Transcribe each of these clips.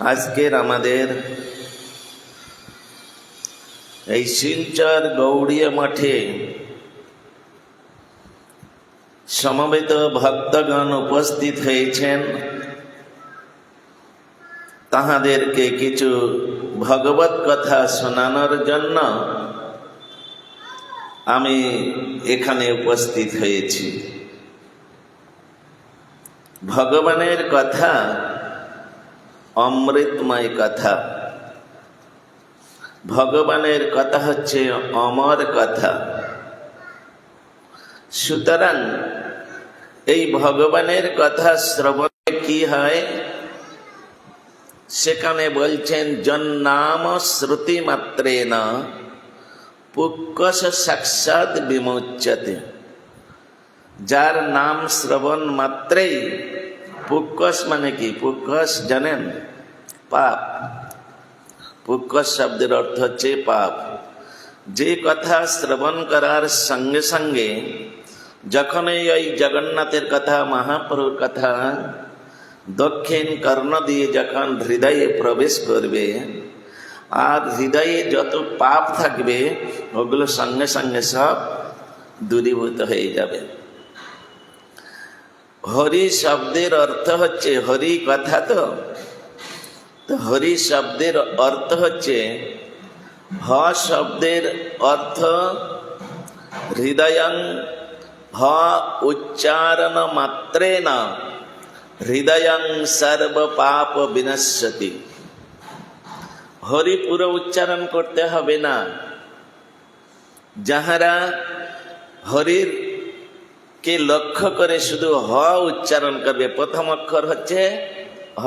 আজকের আমাদের এই শিলচর গৌড়িয়া মঠে সমবেত ভক্তগণ উপস্থিত হয়েছেন। তাহাদেরকে কিছু ভগবত কথা শোনানোর জন্য আমি এখানে উপস্থিত হয়েছি। ভগবানের কথা অমৃতময় কথা। ভগবানের কথা হচ্ছে অমর কথা। সুতরাং এই ভগবানের কথা শ্রবণে কি হয়, সেখানে বলছেন জন্নাম শ্রুতি মাত্রেণ পুক্কশ সাক্ষাৎ বিমোচ্যতে। যার নাম শ্রবণ মাত্রেই, পুক্কশ মানে কি? পুক্কশ জানেন? পাপ। পুক্কশ শব্দের অর্থ হচ্ছে পাপ। যে কথা শ্রবণ করার সঙ্গে সঙ্গে যখনই ওই জগন্নাথের কথা, মহাপ্রভুর কথা দক্ষিণ কর্ণ দিয়ে যখন হৃদয়ে প্রবেশ করবে, আর হৃদয়ে যত পাপ থাকবে ওগুলো সঙ্গে সঙ্গে সব দূরীভূত হয়ে যাবে। হরি শব্দের অর্থ হচ্ছে, হরি কথা তো হরি শব্দের অর্থ হচ্ছে, হ শব্দের অর্থ হৃদয়ং, হ উচ্চারণ মাত্রেণ হৃদয়ং সর্ব পাপ বিনশ্যতি। হরি পুরো উচ্চারণ করতে হবে না। যাহারা হরির কে লক্ষ্য করে শুধু হ উচ্চারণ করবে, প্রথম অক্ষর হচ্ছে হ,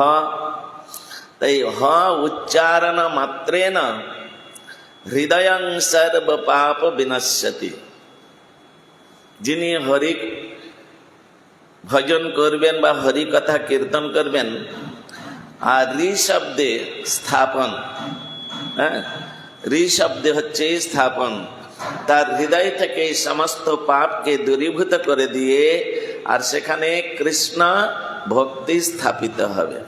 তাই হ উচ্চারণ মাত্রেণ হৃদয়ং সর্ব পাপ বিনশ্যতি। যিনি হরি ভজন করবেন বা হরি কথা কীর্তন করবেন, আর রি শব্দে স্থাপন, রি শব্দে হচ্ছে স্থাপন, তার হৃদয় থেকে সমস্ত পাপকে দূরীভূত করে দিয়ে আর সেখানে কৃষ্ণ ভক্তি স্থাপিত হবে।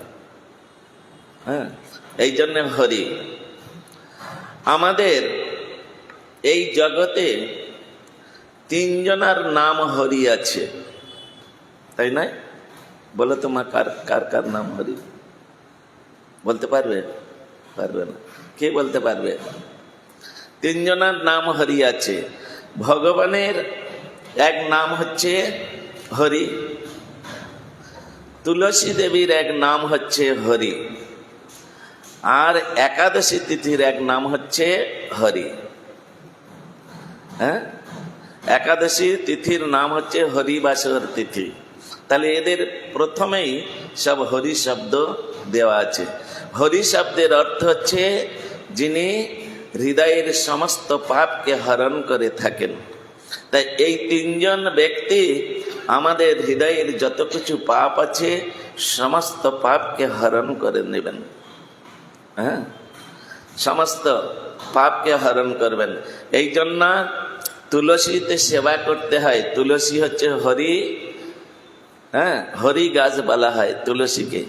এই জন্য হরি। আমাদের এই জগতে তিনজনার নাম হরি আছে, তাই না? বলো তো মা, কার কার কার নাম হরি? বলতে পারবে? পারবে না। কে বলতে পারবে? তিনজনার নাম হরি আছে। ভগবানের এক নাম হচ্ছে হরি, তুলসী দেবীর এক নাম হচ্ছে হরি, আর একাদশী তিথির এক নাম হচ্ছে হরি। একাদশী তিথির নাম হচ্ছে হরিবাসর তিথি। তাহলে এদের প্রথমেই সব হরি শব্দ দেওয়া আছে। হরি শব্দের অর্থ হচ্ছে যিনি হৃদয়ের সমস্ত পাপকে হরণ করে থাকেন। তাই এই তিনজন ব্যক্তি আমাদের হৃদয়ের যত কিছু পাপ আছে সমস্ত পাপকে হরণ করে নেবেন। সমস্ত পাপকে হরণ করবেন। এই জন্য তুলসীতে সেবা করতে হয়। তুলসী হচ্ছে হরি, হরি গাছ বলা হয় তুলসীকে,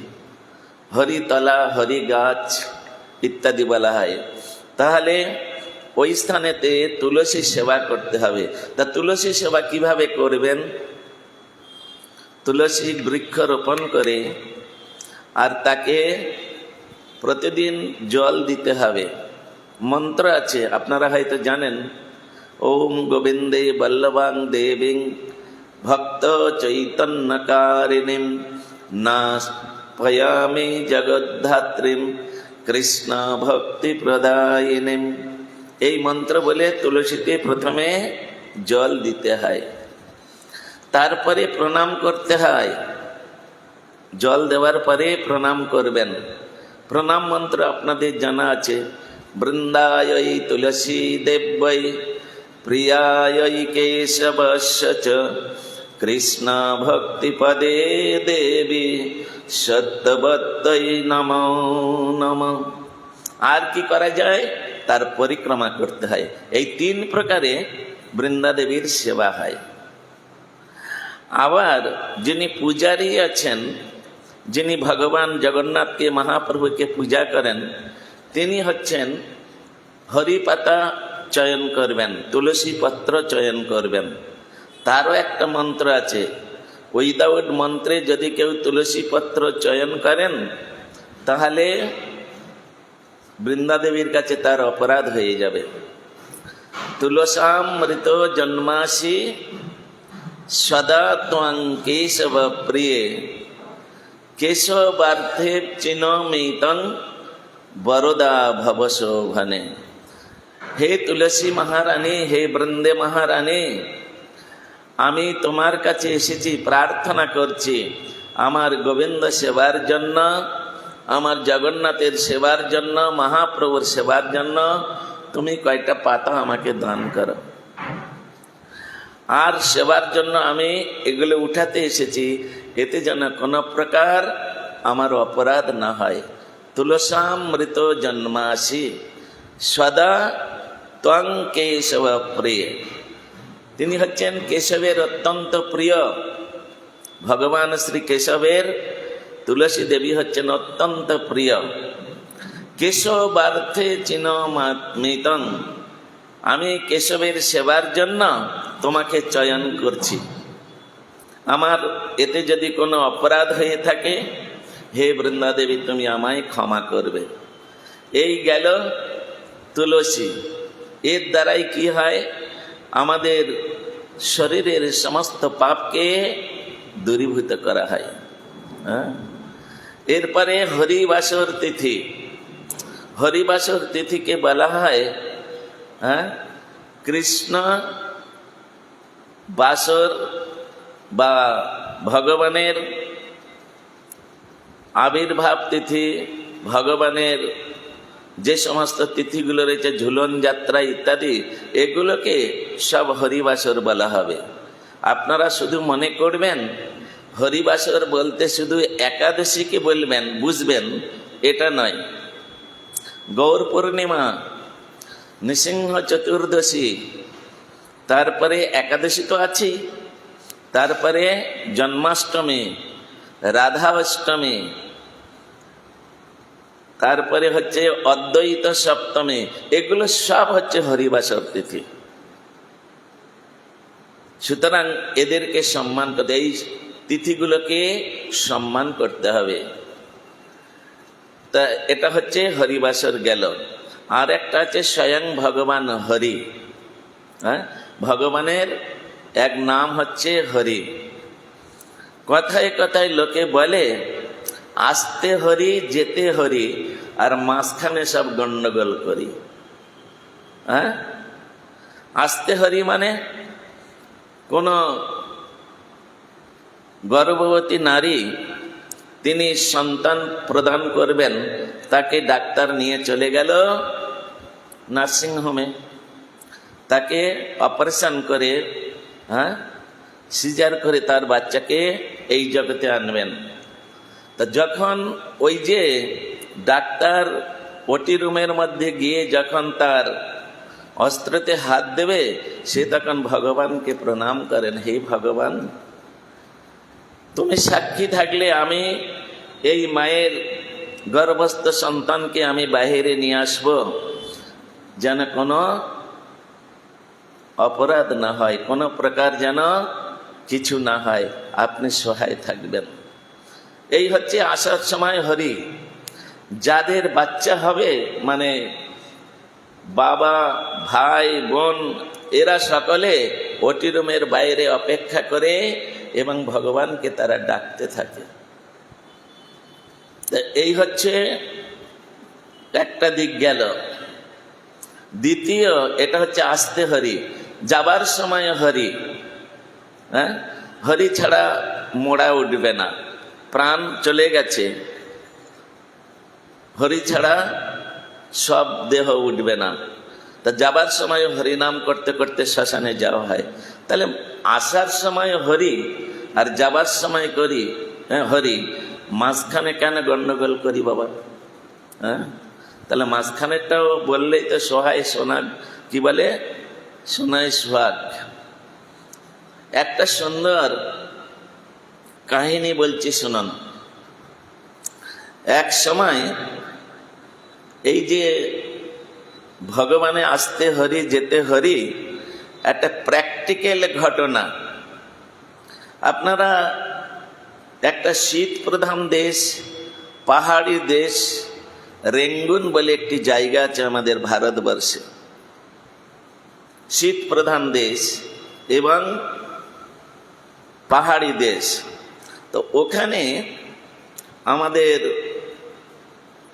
হরি তলা, হরি গাছ ইত্যাদি বলা হয়। তাহলে ওই স্থানেতে তুলসী সেবা করতে হবে। তা তুলসী সেবা কিভাবে করবেন? তুলসী বৃক্ষ রোপণ করে আর তাকে প্রতিদিন জল দিতে হবে। মন্ত্র আছে, আপনারা হয়তো জানেন, ওম গোবিন্দে বল্লভাং দেবীং ভক্ত চৈতন্যকারিণীম নাস্পয়ামি জগদ্ধাত্রীম কৃষ্ণ ভক্তি প্রদায়িনীম। এই মন্ত্র বলে তুলসীতে প্রথমে জল দিতে হয়, তারপরে প্রণাম করতে হয়। জল দেওয়ার পরে প্রণাম করবেন। প্রণাম মন্ত্র আপনাদের জানা আছে, বৃন্দায় তুলসী দেব্যৈ প্রিয়ায় কেশবস্য চ কৃষ্ণ ভক্তি পদে দেবী সত্যবত্তৈ নমো নমঃ। আর কি করা যায়? তার পরিক্রমা করতে হয়। এই তিন প্রকারে বৃন্দা দেবীর সেবা হয়। আবার যিনি পূজারী আছেন যিনি ভগবান জগন্নাথকে মহাপ্রভুকে পূজা করেন, তিনি হচ্ছেন হরি পাতা চয়ন করবেন, তুলসী পত্র চয়ন করবেন। তারও একটা মন্ত্র আছে, উইদাউট মন্ত্রে যদি কেউ তুলসী পত্র চয়ন করেন তাহলে বৃন্দাদেবীর কাছে তার অপরাধ হয়ে যাবে। তুলসামৃত জন্মাসি সদা ত্বং কেশব প্রিয়ে কেশবার্থে চিনমিতং বরদা ভবশোভনে। হে তুলসী মহারানী, হে বৃন্দে মহারানী, আমি তোমার কাছে এসেছি, প্রার্থনা করছি আমার গোবিন্দ সেবার জন্য, আমার জগন্নাথের সেবার জন্য, মহাপ্রভুর সেবার জন্য তুমি কয়টা পাতা আমাকে দান করো। আর সেবার জন্য আমি এগুলো উঠাতে এসেছি, এতে যেন কোনো প্রকার আমার অপরাধ না হয়। তুলসামৃত জন্মাসি সদা ত্বং কেশব প্রিয়। তিনি হচ্ছেন কেশবের অত্যন্ত প্রিয়। ভগবান শ্রী কেশবের তুলসী দেবী হচ্ছেন অত্যন্ত প্রিয়। কেশবার্থে চিনমিতং, আমি কেশবের সেবার জন্য তোমাকে চয়ন করছি। আমার এতে যদি কোনো অপরাধ হয়ে থাকে, হে বৃন্দাদেবী তুমি আমায় ক্ষমা করবে। এই গেল তুলসী। এর দ্বারাই কি হয়, আমাদের শরীরের সমস্ত পাপকে দূরীভূত করা হয়। এরপরে হরিবাসর তিথি। হরিবাসর তিথিকে বলা হয় কৃষ্ণ বাসর বা ভগবানের আবির্ভাব তিথি, ভগবানের যে সমস্ত তিথিগুলো রয়েছে, ঝুলন যাত্রা ইত্যাদি, এগুলোকে সব হরিবাসর বলা হবে। আপনারা শুধু মনে করবেন হরিবাসর বলতে শুধু একাদশীকে বলবেন, বুঝবেন, এটা নয়। গৌর পূর্ণিমা, নৃসিংহ চতুর্দশী, তারপরে একাদশী তো আছেই, তারপরে জন্মাষ্টমী, রাধা অষ্টমী, তারপরে হচ্ছে অদ্বৈত সপ্তমী, এগুলো সব হচ্ছে হরিবাসর তিথি। সুতরাং এদেরকে সম্মান করতে, এই তিথিগুলোকে সম্মান করতে হবে। তা এটা হচ্ছে হরিবাসর গেল। আর একটা আছে স্বয়ং ভগবান হরি। ভগবানের এক নাম হচ্ছে হরি। কথায় কথায় লোকে বলে আসতে হরি, যেতে হরি, আর মাঝখানে সব গন্ডগোল করি। আসতে হরি মানে কোন গর্ভবতী নারী তিনি সন্তান প্রদান করবেন, তাকে ডাক্তার নিয়ে চলে গেল নার্সিংহোমে, তাকে অপারেশন করে সিজার করে তার বাচ্চাকে এই জগতে আনবেন। তা যখন ওই যে ডাক্তার ওটি রুমের মধ্যে গিয়ে যখন তার অস্ত্রতে হাত দেবে, সে তখন ভগবানকে প্রণাম করেন, হে ভগবান, তুমি সাক্ষী থাকলে আমি এই মায়ের গর্ভস্থ সন্তানকে আমি বাহিরে নিয়ে আসব, যেন কোনো অপরাধ না হয়, কোনো প্রকার যেন কিছু না হয়, আপনি সহায় থাকবেন। এই হচ্ছে আসার সময় হরি। যাদের বাচ্চা হবে, মানে বাবা, ভাই, বোন, এরা সকলে ওটি রুমের বাইরে অপেক্ষা করে এবং ভগবানকে তারা ডাকতে থাকে। এই হচ্ছে একটা দিক গেল। দ্বিতীয়, এটা হচ্ছে আসতে হরি, যাবার সময় হরি। হরি ছাড়া মোড়া উঠবে না, প্রাণ চলে গেছে, হরি ছাড়া সব দেহ উঠবে না। তা যাবার সময় হরি নাম করতে করতে শ্মশানে যাওয়া হয়। তাহলে আসার সময় হরি আর যাবার সময় করি হরি, মাঝখানে কেন গন্ডগোল করি বাবা? তাহলে মাঝখানেরটাও বললেই তো সহায় সোনা, কি বলে, সোনায় সোহাগ। একটা সুন্দর কাহিনী বলছি শুনুন। এক সময় এই যে ভগবানে আসতে হরি যেতে হরি একটা প্র্যাকটিক্যাল ঘটনা। আপনারা একটা শীত প্রধান দেশ, পাহাড়ি দেশ, রেঙ্গুন বলে একটি জায়গা আছে আমাদের ভারতবর্ষে, শীত প্রধান দেশ এবং পাহাড়ি দেশ। তো ওখানে আমাদের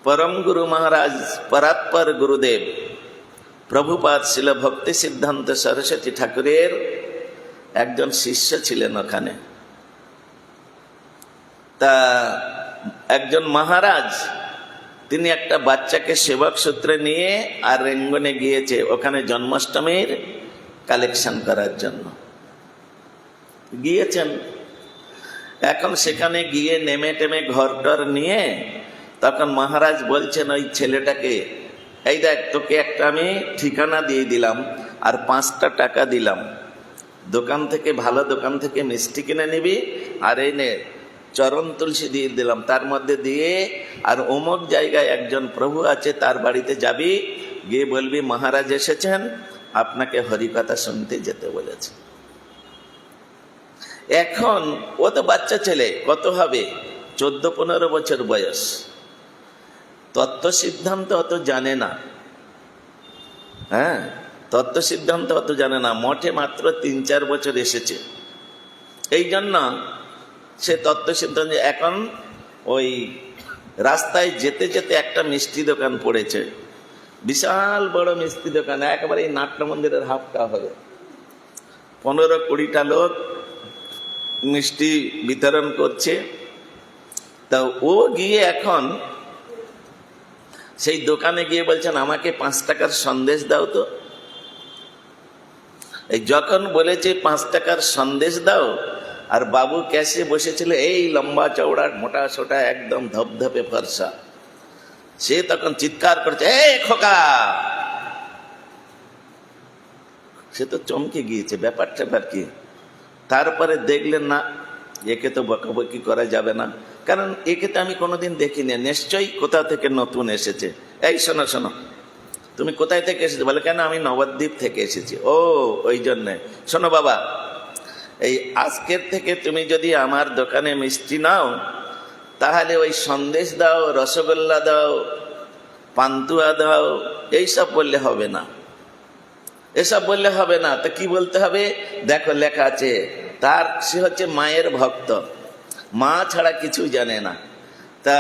পরম গুরু মহারাজ পরাৎপর গুরুদেব প্রভুপাদ শিল ভক্তি সিদ্ধান্ত সরস্বতী ঠাকুরের একজন শিষ্য ছিলেন ওখানে। তা একজন মহারাজ তিনি একটা বাচ্চাকে সেবক সূত্রে নিয়ে আর রেঙ্গনে গিয়েছে ওখানে জন্মাষ্টমীর কালেকশন করার জন্য গিয়েছেন। এখন সেখানে গিয়ে নেমে টেমে ঘরটর নিয়ে তখন মহারাজ বলছেন ওই ছেলেটাকে, এই দেখ তোকে একটা আমি ঠিকানা দিয়ে দিলাম আর 5টা টাকা দিলাম, দোকান থেকে ভালো দোকান থেকে মিষ্টি কিনে নিবি আর এই নে চরণ তুলসী দিয়ে দিলাম, তার মধ্যে দিয়ে আর অমুক জায়গায় একজন প্রভু আছে তার বাড়িতে যাবি, গিয়ে বলবি মহারাজ এসেছেন আপনাকে হরিকথা শুনতে যেতে বলেছে। এখন ও তো বাচ্চা ছেলে, কত হবে 14-15 বছর বয়স, তত্ত্ব সিদ্ধান্ত অত জানে না। হ্যাঁ, তত্ত্ব সিদ্ধান্ত অত জানে না, মঠে মাত্র 3-4 বছর এসেছে। এই জন্য সে তত্ত্ব সিদ্ধান্ত, এখন ওই রাস্তায় যেতে যেতে একটা মিষ্টি দোকান পড়েছে, বিশাল বড় মিষ্টি দোকান, একেবারে এই নাট্য মন্দিরের হাফটা হবে, 15-20টা লোক মিষ্টি বিতরণ করছে। তা ও গিয়ে এখন সেই দোকানে গিয়ে বলছেন আমাকে 5 টাকার সন্দেশ দাও তো। এই যখন বলেছে 5 টাকার সন্দেশ দাও, আর বাবু ক্যাশে বসেছিল এই লম্বা চওড়া মোটা সোটা একদম ধপধপে ফর্সা, সে তখন চিৎকার করছে এই খোকা। সে তো চমকে গিয়েছে, ব্যাপারটা কি। তারপরে দেখলেন না একে তো বকাবকি করা যাবে না, কারণ একে তো আমি কোনোদিন দেখিনি, নিশ্চয়ই কোথা থেকে নতুন এসেছে। এই শোনো শোনো, তুমি কোথায় থেকে এসেছো? বলে কেন আমি নবদ্বীপ থেকে এসেছি। ও ওই জন্যে, শোনো বাবা, এই আজকের থেকে তুমি যদি আমার দোকানে মিষ্টি নাও তাহলে ওই সন্দেশ দাও, রসগোল্লা দাও, পান্তুয়া দাও, এইসব বললে হবে না, এসব বললে হবে না। তা কি বলতে হবে? দেখো লেখা আছে, তার সে হচ্ছে মায়ের ভক্ত, মা ছাড়া কিছু জানে না। তা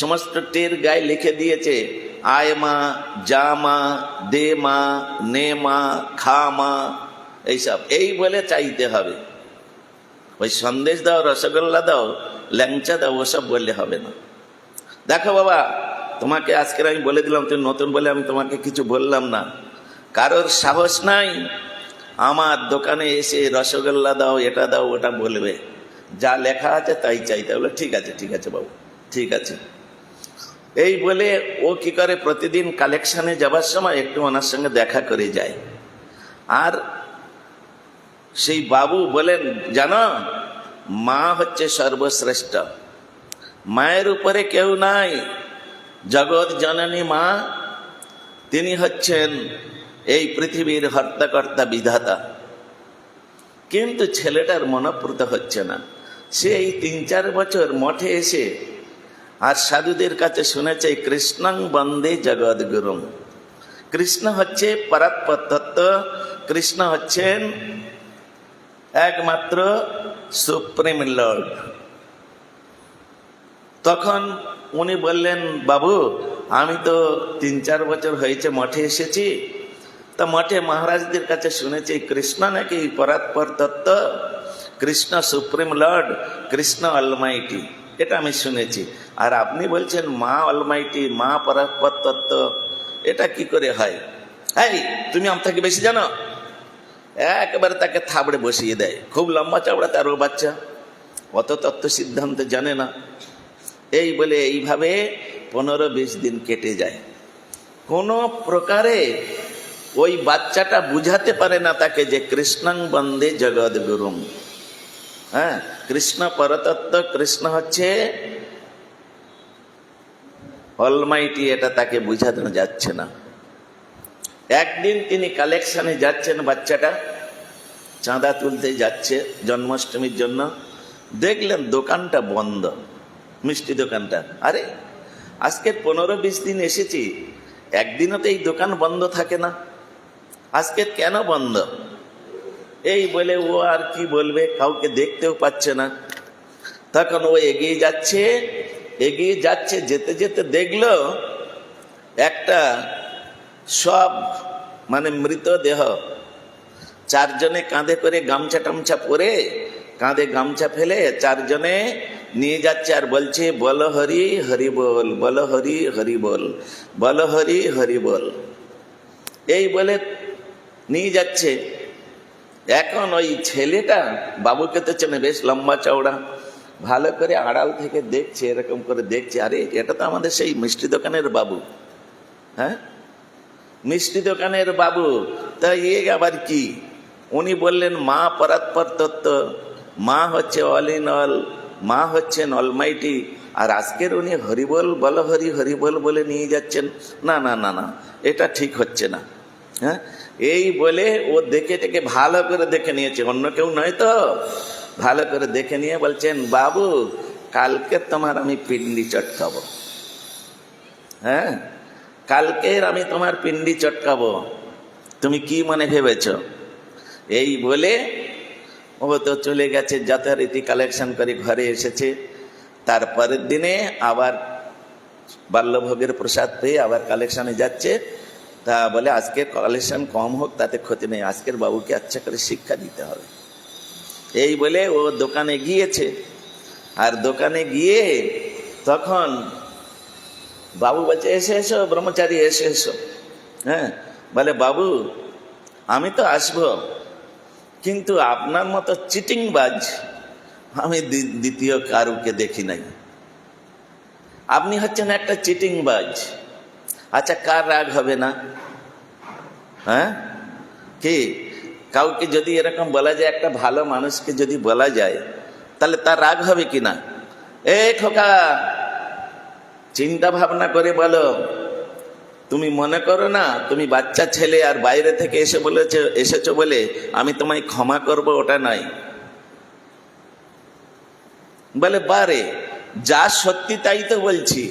সমস্ত টের গায়ে লিখে দিয়েছে আয় মা, যা মা, দে মা, নে মা, খা মা, এইসব এই বলে চাইতে হবে। ওই সন্দেশ দাও, রসগোল্লা দাও, ল্যাংচা দাও, ওসব বললে হবে না। দেখো বাবা, তোমাকে আজকের আমি বলে দিলাম, তুমি নতুন বলে আমি তোমাকে কিছু বললাম না। কারোর সাহস নাই আমার দোকানে এসে রসগোল্লা দাও, এটা দাও, ওটা বলবে, যা লেখা আছে তাই চাইতে হবে। ঠিক আছে ঠিক আছে বাবু, ঠিক আছে। এই বলে ও কি করে, প্রতিদিন কালেকশনে যাবার সময় একটু ওনার সঙ্গে দেখা করে যায়। আর সেই বাবু বলেন, জানো মা হচ্ছে সর্বশ্রেষ্ঠ, মায়ের উপরে কেউ নাই, জগৎ জননী মা, তিনি হচ্ছেন এই পৃথিবীর হর্তাকর্তা বিধাতা। কিন্তু ছেলেটার মনোপ্রত হচ্ছে না। সে এই 3-4 বছর মঠে এসে আর সাধুদের কাছে শুনেছে কৃষ্ণং বন্দে জগদ্গুরুম, কৃষ্ণ হচ্ছে পরাৎপর তত্ত্ব, কৃষ্ণ হচ্ছেন একমাত্র সুপ্রিম লর্ড। তখন উনি বললেন, বাবু আমি তো 3-4 বছর হয়েছে মঠে এসেছি, তা মঠে মহারাজদের কাছে শুনেছি কৃষ্ণ নাকি পরাৎপর তত্ত্ব, Krishna supreme Lord, Krishna Almighty, এটা আমি শুনেছি। আর আপনি বলছেন মা অলমাইটি, মা পরাৎপর তত্ত্ব, এটা কি করে হয়? এই তুমি আমার থেকে বেশি জানো? একেবারে তাকে থাবড়ে বসিয়ে দেয়। খুব লম্বা চাবড়া তারও বাচ্চা, অত তত্ত্ব সিদ্ধান্ত জানে না। এই বলে এইভাবে 15-20 দিন কেটে যায়। কোনো প্রকারে ওই বাচ্চাটা বুঝাতে পারে না তাকে যে কৃষ্ণং বন্দে জগদ্গুরুম। হ্যাঁ, কৃষ্ণ পরতত্ত্ব, কৃষ্ণ হচ্ছে অলমাইটি এটা তাকে বোঝানো যাচ্ছে না। একদিন তিনি কালেকশনে যাচ্ছেন, বাচ্চাটা চাঁদা তুলতে যাচ্ছে জন্মাষ্টমীর জন্য, দেখলেন দোকানটা বন্ধ, মিষ্টি দোকানটা। আরে আজকে 15-20 দিন এসেছি, একদিনও তো এই দোকান বন্ধ থাকে না, আজকে কেন বন্ধ? এই বলে ও আর কি বলবে, কাউকে দেখতেও পাচ্ছে না। তখন ও এগিয়ে যাচ্ছে, যেতে যেতে দেখলো একটা সব মানে মৃতদেহ, চারজনে কাঁধে করে গামছা টামছা পরে, কাঁধে গামছা ফেলে চারজনে নিয়ে যাচ্ছে আর বলছে বল হরি হরি বল, বল হরি হরি বল, বল হরি হরি বল, এই বলে নিয়ে যাচ্ছে। এখন ওই ছেলেটা, বাবুকে তো চেনে, বেশ লম্বা চওড়া, ভালো করে আড়াল থেকে দেখছে, এরকম করে দেখছে, আরে এটা তো আমাদের সেই মিষ্টি দোকানের বাবু। হ্যাঁ, মিষ্টি দোকানের বাবু, তা এ আবার কি? উনি বললেন মা পরাৎপর তত্ত্ব, মা হচ্ছে অল ইন অল, মা হচ্ছেন অলমাইটি, আর আজকের উনি হরিবল বল হরি হরিবল বলে নিয়ে যাচ্ছেন। না না না না, এটা ঠিক হচ্ছে না। হ্যাঁ, এই বলে ও দেখে টেকে ভালো করে দেখে নিয়েছে, অন্য কেউ নয় তো, ভালো করে দেখে নিয়ে বলছেন বাবু কালকে তোমার আমি পিন্ডি চটকাবো। হ্যাঁ, কালকের আমি তোমার পিন্ডি চটকাবো, তুমি কি মনে ভেবেছ? এই বলে ও তো চলে গেছে, যথারীতি কালেকশন করে ঘরে এসেছে। তারপরের দিনে আবার বাল্যভোগের প্রসাদ পেয়ে আবার কালেকশনে যাচ্ছে। তা বলে আজকে কালেকশন কম হোক তাতে ক্ষতি নেই, আজকের বাবুকে আচ্ছা করে শিক্ষা দিতে হবে। এই বলে ও দোকানে গিয়েছে, আর দোকানে গিয়ে তখন বাবু বলছে এসে এসো ব্রহ্মচারী, এসে এসো। হ্যাঁ, বলে বাবু আমি তো আসবো, কিন্তু আপনার মতো চিটিংবাজ আমি দ্বিতীয় কারুকে দেখি নাই। আপনি হচ্ছেন একটা চিটিংবাজ। আচ্ছা, কার রাগ হবে না? হ্যাঁ, কি কাউকে যদি এরকম বলা যায়, একটা ভালো মানুষকে যদি বলা যায়, তাহলে তার রাগ হবে কি না? এ খোকা, চিন্তা ভাবনা করে বলো, তুমি মনে করো না তুমি বাচ্চা ছেলে আর বাইরে থেকে এসেছো বলে আমি তোমায় ক্ষমা করব, ওটা নাই। বলে বারে, যা সত্যি তাই তো বলছি।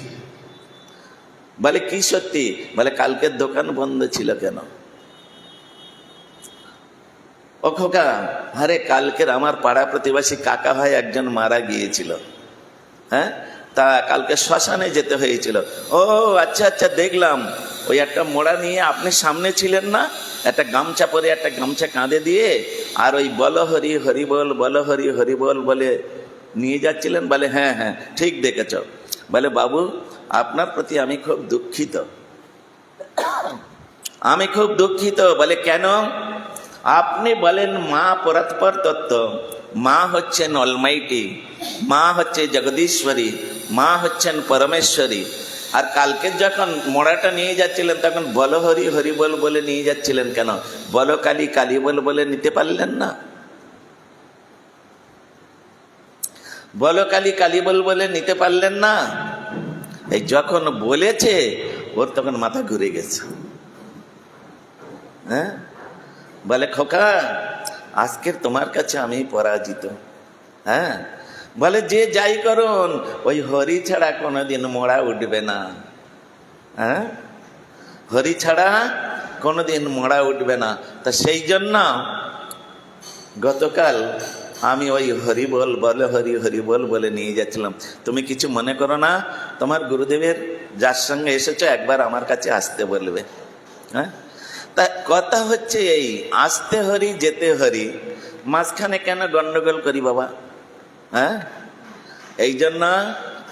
বলে কি সত্যি? বলে কালকের দোকান বন্ধ ছিল কেন? ও খোকা, আরে কালকের আমার পাড়া প্রতিবেশী কাকা ভাই একজন মারা গিয়েছিল। হ্যাঁ, তা কালকে শ্মশানে যেতে হয়েছিল। ও আচ্ছা আচ্ছা, দেখলাম ওই একটা মোড়া নিয়ে আপনি সামনে ছিলেন না, একটা গামছা পরে, একটা গামছা কাঁধে দিয়ে, আর ওই বল হরি হরি বল, বল হরি হরি বল বলে নিয়ে যাচ্ছিলেন। বলে হ্যাঁ হ্যাঁ ঠিক দেখেছ। বলে বাবু আপনার প্রতি আমি খুব দুঃখিত, আমি খুব দুঃখিত। বলে কেন? আপনি বলেন মা পরাৎপর তত্ত্ব, মা হচ্ছেন অলমাইটি, মা হচ্ছে জগদীশ্বরী, মা হচ্ছেন পরমেশ্বরী, আর কালকে যখন মোড়াটা নিয়ে যাচ্ছিলেন তখন বল হরি হরি বল বলে নিয়ে যাচ্ছিলেন কেন? বল কালী কালী বল বলে নিতে পারলেন না? বল কালী কালী বল বলে নিতে পারলেন না? এই যখন বলেছে ওর তখন মাথা ঘুরে গেছে। হ্যাঁ, বলে খোকা আজকের তোমার কাছে আমি পরাজিত। হ্যাঁ, বলে যে যাই করুন ওই হরি ছাড়া কোনোদিন মোড়া উঠবে না। হ্যাঁ, হরি ছাড়া কোনোদিন মোড়া উঠবে না। তা সেই জন্য গতকাল আমি ওই হরি বল, বল হরি হরি বল বলে নিয়ে যাচ্ছিলাম। তুমি কিছু মনে করো না, তোমার গুরুদেবের যার সঙ্গে এসেছো একবার আমার কাছে আসতে বলবে। হ্যাঁ, তা কথা হচ্ছে এই আসতে হরি যেতে হরি, মাঝখানে কেন গন্ডগোল করি বাবা? হ্যাঁ, এই জন্য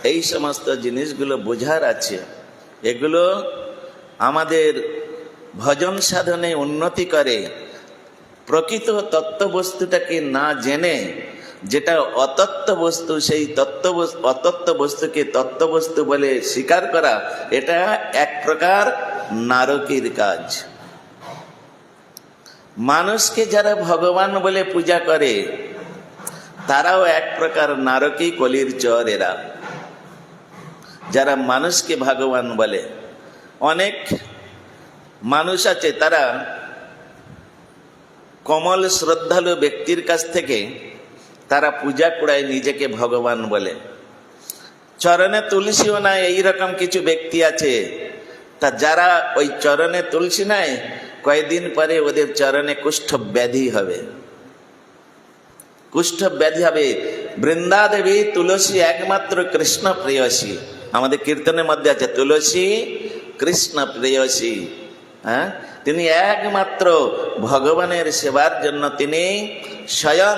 এই সমস্ত জিনিসগুলো বোঝার আছে। এগুলো আমাদের ভজন সাধনে উন্নতি করে। প্রকৃত তত্ত্ববস্তুটাকে না জেনে যেটা অতত্ত্ব বস্তু, সেই অতত্ত্ব বস্তুকে তত্ত্ববস্তু বলে স্বীকার করা, এটা এক প্রকার নারকীর কাজ। মানুষকে যারা ভগবান বলে পূজা করে তারাও এক প্রকার নারকী, কলির চর এরা। যারা মানুষকে ভগবান বলে। অনেক মানুষ আছে তারা কমল শ্রদ্ধালু ব্যক্তির কাছ থেকে তারা পূজা করায়, নিজেকে ভগবান বলে। চরণে তুলসীও নাই এইরকম কিছু ব্যক্তি আছে, তা যারা ওই চরণে তুলসী নাই, কয়েকদিন পরে ওদের চরণে কুষ্ঠ ব্যাধি হবে, কুষ্ঠ ব্যাধি হবে। বৃন্দা দেবী তুলসী একমাত্র কৃষ্ণ প্রেয়সী। আমাদের কীর্তনের মধ্যে আছে তুলসী কৃষ্ণ প্রেয়সী। হ্যাঁ, তিনি একমাত্র ভগবানের সেবার জন্য তিনি স্বয়ং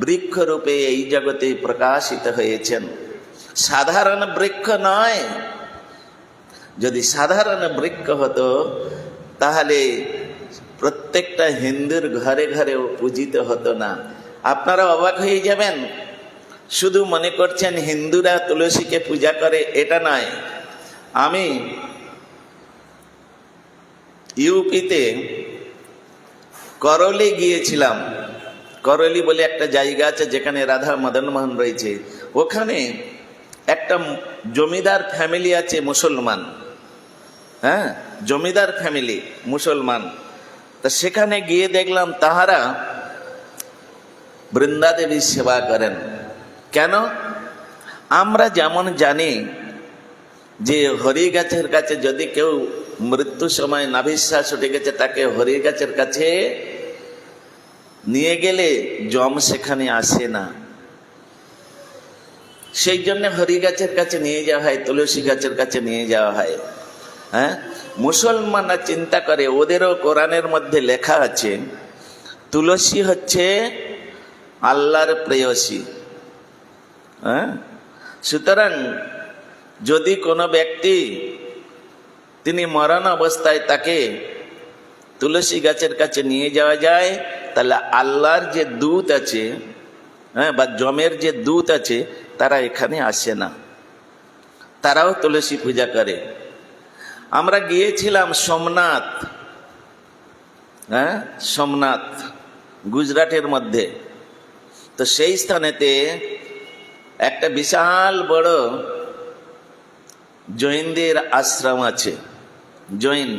বৃক্ষরূপে এই জগতে প্রকাশিত হয়েছেন। সাধারণ বৃক্ষ নয়। যদি সাধারণ বৃক্ষ হতো তাহলে প্রত্যেকটা হিন্দুর ঘরে ঘরেও পূজিত হতো না। আপনারা অবাক হয়ে যাবেন। শুধু মনে করছেন হিন্দুরা তুলসীকে পূজা করে, এটা নয়। আমি ইউপিতে করলি গিয়েছিলাম। করলি বলে একটা জায়গা আছে যেখানে রাধা মদন মোহন রয়েছে। ওখানে একটা জমিদার ফ্যামিলি আছে মুসলমান। হ্যাঁ, জমিদার ফ্যামিলি মুসলমান। তা সেখানে গিয়ে দেখলাম তাহারা বৃন্দা দেবীর সেবা করেন। কেন? আমরা যেমন জানি যে হরি গাছের কাছে যদি কেউ মৃত্যু সময় নাভিশ্বাস উঠে গেছে, তাকে হরি গাছের কাছে নিয়ে গেলে যম সেখানে আসে না। সেই জন্য হরি গাছের কাছে নিয়ে যাওয়া হয়, তুলসী গাছের কাছে নিয়ে যাওয়া হয়। হ্যাঁ, মুসলমানরা চিন্তা করে, ওদেরও কোরআনের মধ্যে লেখা আছে তুলসী হচ্ছে আল্লাহর প্রেয়সী। হ্যাঁ, সুতরাং যদি কোনো ব্যক্তি তিনি মরণ অবস্থায় তাকে তুলসী গাছের কাছে নিয়ে যাওয়া যায়, তাহলে আল্লাহর যে দূত আছে, হ্যাঁ, বা যমের যে দূত আছে, তারা এখানে আসে না, তারাও তুলসী পূজা করে। আমরা গিয়েছিলাম সোমনাথ। হ্যাঁ, সোমনাথ গুজরাটের মধ্যে। তো সেই স্থানেতে একটা বিশাল বড় জৈনদের আশ্রম আছে, জৈন।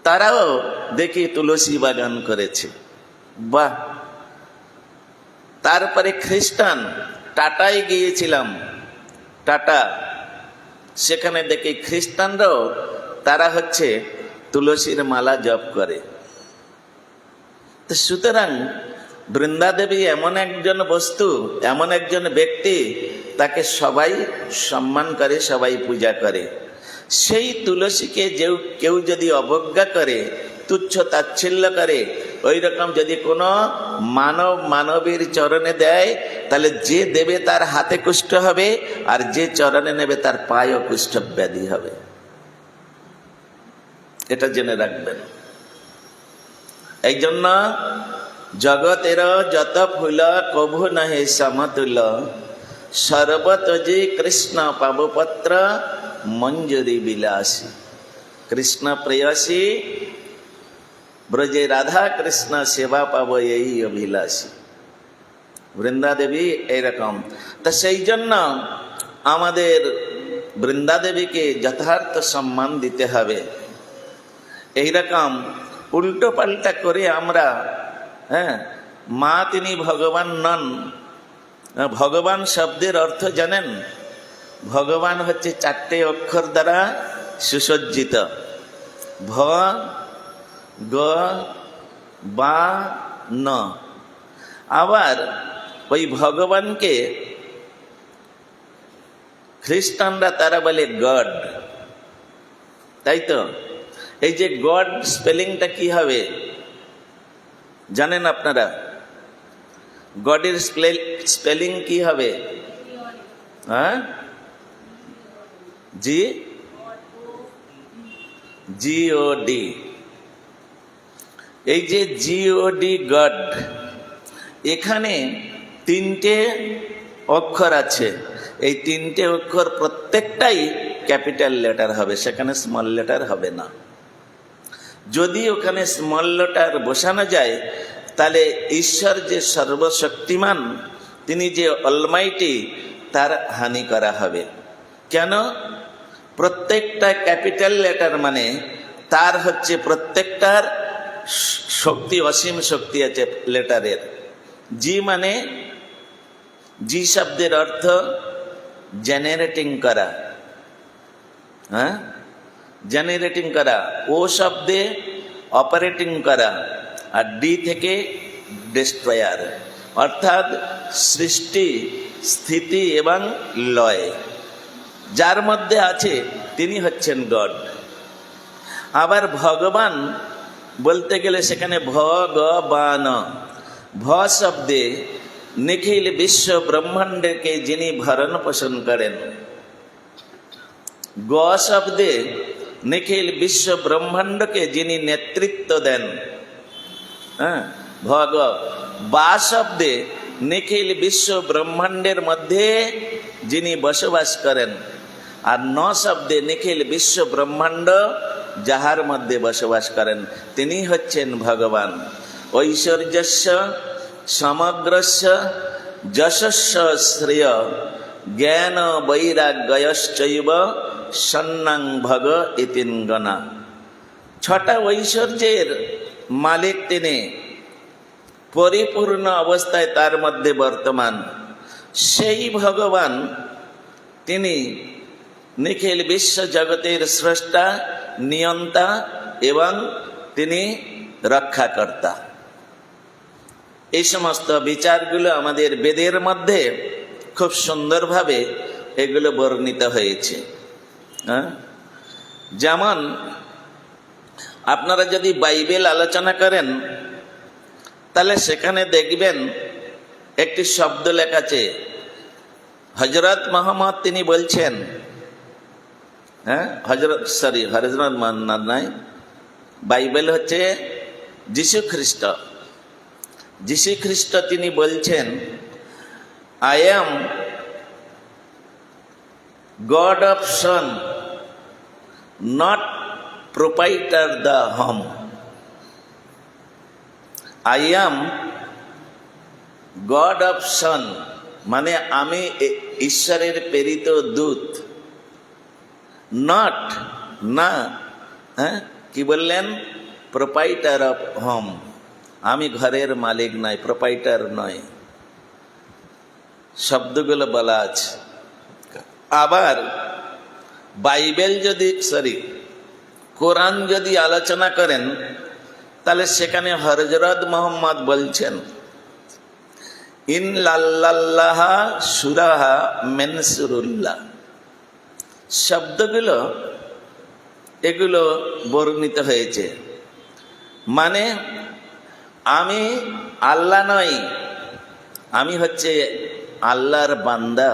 তারাও দেখি তুলসী বাগান করেছে। বাহ! তারপরে খ্রিস্টান, টাটায় গিয়েছিলাম, টাটা। সেখানে দেখি খ্রিস্টানরাও তারা হচ্ছে তুলসীর মালা জপ করে। তো সুতরাং বৃন্দা দেবী এমন একজন বস্তু, এমন একজন ব্যক্তি, তাকে সবাই সম্মান করে, সবাই পূজা করে। সেই তুলসীকে কেউ যদি অবজ্ঞা করে, তুচ্ছ তাচ্ছিল্য করে, ওই রকম যদি কোনো মানবীর চরণে দেয়, তাহলে যে দেবে তার হাতে কুষ্ঠ হবে, আর যে চরণে নেবে তার পায়েও কুষ্ঠ ব্যাধি হবে। এটা জেনে রাখবেন। এই জন্য জগতের যত ফুল কভু নহে সমতুল, সর্বতজি কৃষ্ণ পাবপত্র মঞ্জুরি বিলাসী। কৃষ্ণ প্রেয়সী ব্রজে রাধা কৃষ্ণ সেবা পাবো এই অভিলাষী। বৃন্দা দেবী এইরকম। তা সেই জন্য আমাদের বৃন্দা দেবীকে যথার্থ সম্মান দিতে হবে। এইরকম উল্টো পাল্টা করে আমরা, হ্যাঁ, মা তিনি ভগবান নন। ভগবান শব্দের অর্থ জানেন? ভগবান হচ্ছে 4টে অক্ষর দ্বারা সুসজ্জিত। ভ, গ, বা, ন। আবার ওই ভগবানকে খ্রিস্টানরা তারা বলে গড, তাই তো? এই যে গড স্পেলিংটা কি হবে জানেন আপনারা? গডের স্পেলিং কি হবে? হ্যাঁ, GOD। এই যে GOD, গড, এখানে 3টে অক্ষর আছে। এই 3টে অক্ষর প্রত্যেকটাই ক্যাপিটাল লেটার হবে, সেখানে স্মল লেটার হবে না। যদি ওখানে স্মল লেটার বসানো যায়, তাহলে ঈশ্বর যে সর্বশক্তিমান, তিনি যে অলমাইটি, তার হানি করা হবে। কেন? প্রত্যেকটা ক্যাপিটাল লেটার মানে তার হচ্ছে প্রত্যেকটার শক্তি, অসীম শক্তি আছে লেটারের। জি মানে, জি শব্দের অর্থ জেনারেটিং করা, হ্যাঁ, জেনারেটিং করা। ও শব্দে অপারেটিং করা, আর ডি থেকে ডিস্ট্রয়ার, অর্থাৎ সৃষ্টি, স্থিতি এবং লয় যার মধ্যে আছে তিনি হচ্ছেন গড। আবার ভগবান বলতে গেলে সেখানে ভগবান, ভ শব্দে নিখিল বিশ্ব ব্রহ্মাণ্ডকে যিনি ভরণ পোষণ করেন, গ শব্দে নিখিল বিশ্ব ব্রহ্মাণ্ডকে যিনি নেতৃত্ব দেন, হ্যাঁ, ভগ। বা শব্দে নিখিল বিশ্ব ব্রহ্মাণ্ডের মধ্যে যিনি বসবাস করেন, আর ন শব্দে নিখিল বিশ্ব ব্রহ্মাণ্ড যাহার মধ্যে বসবাস করেন তিনি হচ্ছেন ভগবান। ঐশ্বর্যস্য সমগ্রস্য যশস্য শ্রেয় জ্ঞান বৈরাগ্যশ্চৈব সন্ন্যাং ভগ ইতিঙ্গনা। ছটা ঐশ্বর্যের মালিক তিনি, পরিপূর্ণ অবস্থায় তার মধ্যে বর্তমান। সেই ভগবান তিনি নিখিল বিশ্ব জগতের স্রষ্টা, নিয়ন্তা এবং তিনি রক্ষাকর্তা। এই সমস্ত বিচারগুলো আমাদের বেদের মধ্যে খুব সুন্দরভাবে এগুলো বর্ণিত হয়েছে। হ্যাঁ, যেমন আপনারা যদি বাইবেল আলোচনা করেন তাহলে সেখানে দেখবেন একটি শব্দ লেখা আছে, হজরত মোহাম্মদ তিনি বলছেন, হ্যাঁ, হজরত মোহাম্মদ নাই, বাইবেল হচ্ছে যীশু খ্রিস্ট। যীশু খ্রিস্ট তিনি বলছেন, I am god of Son, not proprietor the home. I am god of সন মানে আমি ঈশ্বরের প্রেরিত দূত, নট না, হ্যাঁ, কি বললেন, প্রোপাইটার অফ হোম, আমি ঘরের মালিক নয়, প্রোপাইটার নয়। শব্দগুলো বলা আছে। আবার বাইবেল যদি কোরআন যদি আলোচনা করেন তাহলে সেখানে হযরত মুহাম্মদ বলছেন, ইন লাল্লাল্লাহা সুরাহা মেনসুরুল্লাহ। শব্দগুলো এগুলো বর্ণিত হয়েছে, মানে আমি আল্লাহ নই, আমি হচ্ছে আল্লাহর বান্দা।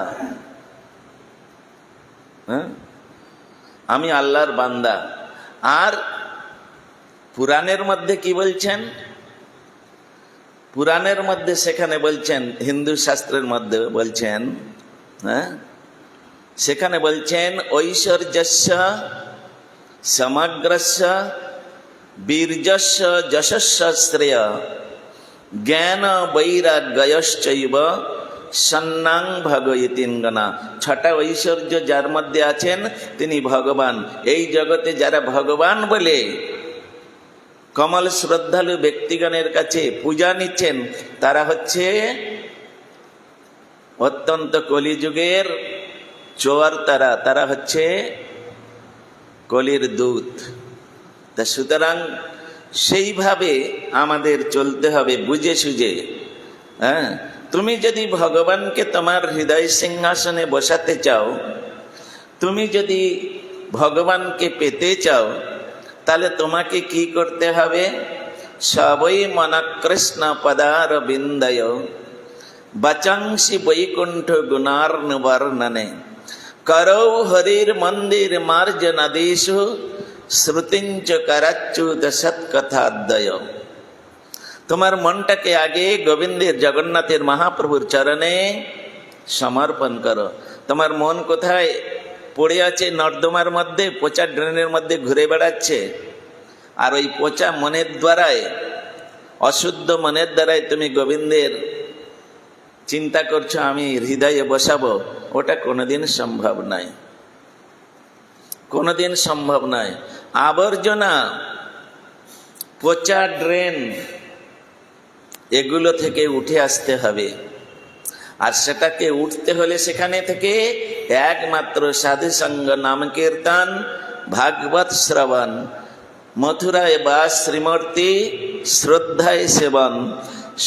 হ্যাঁ, আমি আল্লাহর বান্দা। আর পুরাণের মধ্যে কি বলছেন, পুরাণের মধ্যে সেখানে বলছেন, হিন্দু শাস্ত্রের মধ্যে বলছেন, হ্যাঁ, সেখানে বলছেন ঐশ্বর্যস্য সমগ্রস্য বীর্যস্য যশস্য শ্রেয় জ্ঞান বৈরাগ্যশ্চৈব সন্ন্যাং ভগ ইতিঙ্গনা। ছটা ঐশ্বর্য যার মধ্যে আছেন তিনি ভগবান। এই জগতে যারা ভগবান বলে কমল শ্রদ্ধালু ব্যক্তিগণের কাছে পূজা নিচ্ছেন তারা হচ্ছে অত্যন্ত কলিযুগের চোর, তারা হচ্ছে কলির দূত। তা সুতরাং সেইভাবে আমাদের চলতে হবে, বুঝে সুঝে। হ্যাঁ, তুমি যদি ভগবানকে তোমার হৃদয় সিংহাসনে বসাতে চাও, তুমি যদি ভগবানকে পেতে চাও, তাহলে তোমাকে কি করতে হবে, সবই মনকৃষ্ণ পদার বিন্দয় বচংসি বৈকুণ্ঠ গুণার্ণবর্ণনে করৌ হরির মন্দির মার্জনাদিষু শ্রুতিঞ্চ করাচ্যুত সৎকথাদ্বয়। তোমার মনটাকে আগে গোবিন্দের, জগন্নাথের, মহাপ্রভুর চরণে সমর্পণ করো। তোমার মন কোথায় পড়ে আছে? নর্দমার মধ্যে, পচা ড্রেনের মধ্যে ঘুরে বেড়াচ্ছে। আর ওই পচা মনের দ্বারায়, অশুদ্ধ মনের দ্বারাই তুমি গোবিন্দের চিন্তা করছো আমি হৃদয়ে বসাবো, ওটা কোনোদিন সম্ভব নয়। কোনোদিন সম্ভব নয়। আবর্জনা, পচা ড্রেন, এগুলো থেকে উঠে আসতে হবে। আর সেটাকে উঠতে হলে সেখানে থেকে একমাত্র সাধু সঙ্গ, নাম কীর্তন, ভাগবত শ্রবণ, মথুরায় বাস শ্রীমূর্তি শ্রদ্ধায় সেবন,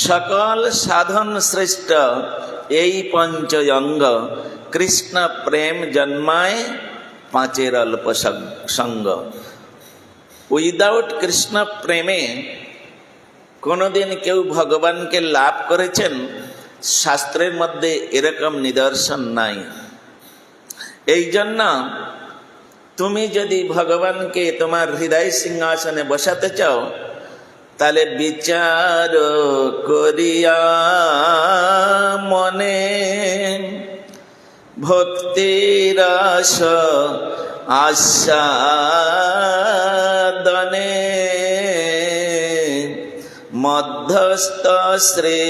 সকল সাধন শ্রেষ্ঠ এই পঞ্চ অঙ্গ, কৃষ্ণ প্রেম জন্মায় পাঁচের অল্প সঙ্গ। উইদাউট কৃষ্ণ প্রেমে কোনোদিন কেউ ভগবানকে লাভ করেছেন শাস্ত্রের মধ্যে এরকম নিদর্শন নাই। এই জন্য তুমি যদি ভগবানকে তোমার হৃদয় সিংহাসনে বসাতে চাও, তাহলে বিচার করিয়া মনে ভক্তির রস আস্বাদনে মধ্যস্থ শ্রী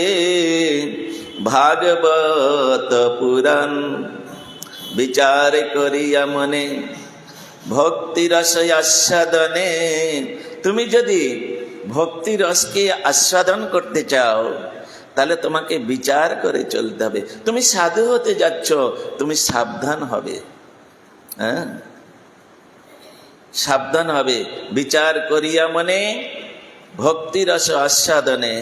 ভাগবত পুরাণ। বিচার করিয়া মনে ভক্তি রস আস্বাদনে, তুমি যদি ভক্তি রসকে আস্বাদন করতে চাও তাহলে তোমাকে বিচার করে চলতে হবে। তুমি সাধু হতে যাচ্ছ, তুমি সাবধান হবে, হ্যাঁ, সাবধান হবে। বিচার করিয়া মনে ভক্তি রস আস্বাদনে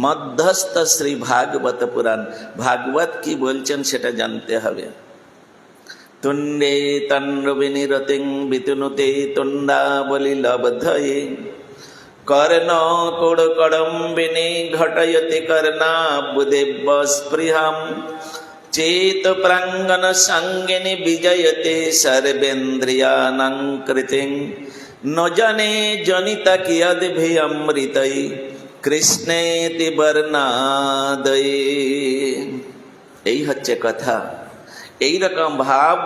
মধ্যস্থ শ্রী ভাগবত পুরাণ। ভাগবত কি বলছেন সেটা জানতে হবে। তুণ্ডে তন্ডবিনিরতিং বিতুনুতে তুণ্ডাবলি লব্ধয়ে কর্ণ কুড়কড়ম্বিনী ঘটয়তি কর্ণাবুদেব স্পৃহাম চেত প্রাঙ্গন সঙ্গিনী বিজয়তে সর্বেন্দ্রিয়ানাং কৃতিং ন জানে জনিতা কিয়দ্ভিয়মৃতৈ কৃষ্ণেতি বর্ণাদয়ে। এই হচ্ছে কথা। এই রকম ভাব,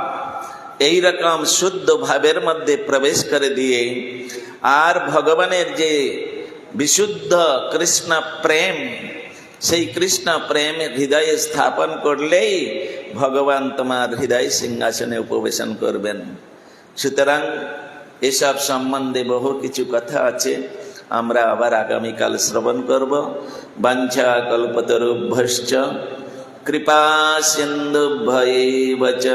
এই রকম শুদ্ধ ভাবের মধ্যে প্রবেশ করে দিয়ে আর ভগবানের যে বিশুদ্ধ কৃষ্ণ প্রেম, সেই কৃষ্ণ প্রেম হৃদয়ে স্থাপন করলেই ভগবান তোমার হৃদয় সিংহাসনে উপবেশন করবেন। সুতরাং এসব সম্বন্ধে বহু কিছু কথা আছে, আমরা আবার আগামীকাল শ্রবণ করব। বাঞ্ছা কল্পতরুভ্যশ্চ কৃপা সিন্ধুভ্যৈব চ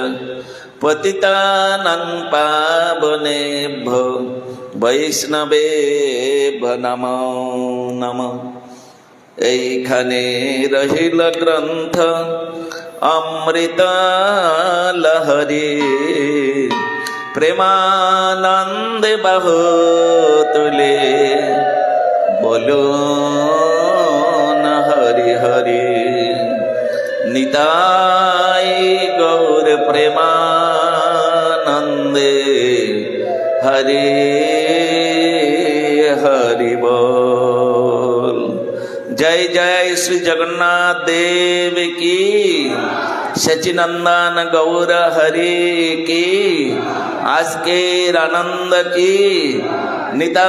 পতিতানাং পাবনেভ্যো বৈষ্ণবেভ্যো নমো নমঃ। এইখানে রহিল গ্রন্থ অমৃত লহরী, প্রেমানন্দে বাহু তুলে বলুন হরি হরি। নিতাই গৌর প্রেমানন্দে হরি হরি বল। জয় জয় শ্রী জগন্নাথ দেব কি, সচিনন্দন গৌর হরি কি, আজকের আনন্দ কি, নিতা